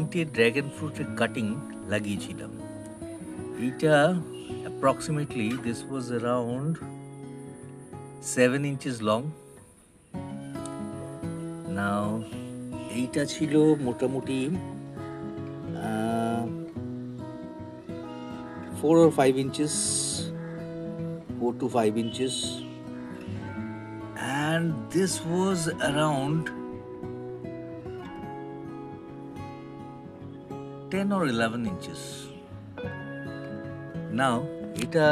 তিনটে dragon ফ্রুটের cutting লাগিয়েছিলাম। এইটা approximately this was around 7 inches লং। নাও এইটা ছিল মোটামুটি 4 or 5 inches, 4 to 5 inches, and this was around 10 or 11 inches. Now এটা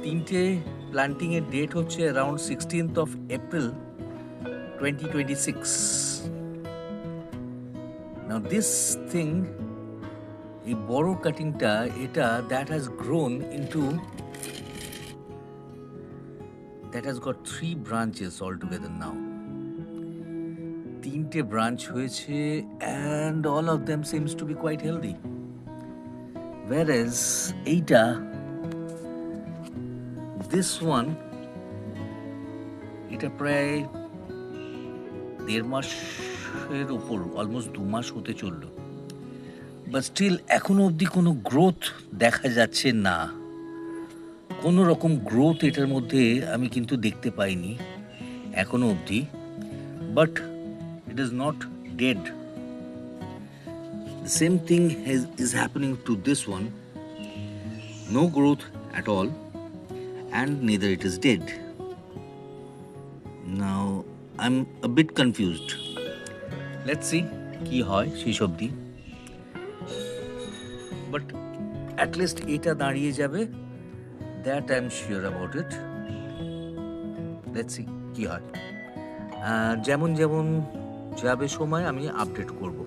তিনটে প্ল্যান্টিং এর ডেট হচ্ছে around 16th of April 2026. Now this thing, এই বড় কাটিংটা, এটা that has grown into, that has got 3 branches altogether now. তিনটে ব্রাঞ্চ হয়েছে and all of them seems to be quite healthy. Whereas এইটা, this one, এটা প্রায় 1.5 মাসের উপর, অলমোস্ট 2 মাস হতে চললো, বাট স্টিল এখনো অবধি কোনো গ্রোথ দেখা যাচ্ছে না। কোনো রকম গ্রোথ এটার মধ্যে আমি কিন্তু দেখতে পাইনি এখনো অবধি, but it is not dead. The same thing is happening to this one. No growth at all, and neither it is dead. Now I'm a bit confused. Let's see কি হয় শেষ অবধি, but at least এটা দাঁড়িয়ে যাবে, that I'm sure about it. Let's see কি হয়, যেমন যেমন যাবে সময় আমি আপডেট করব।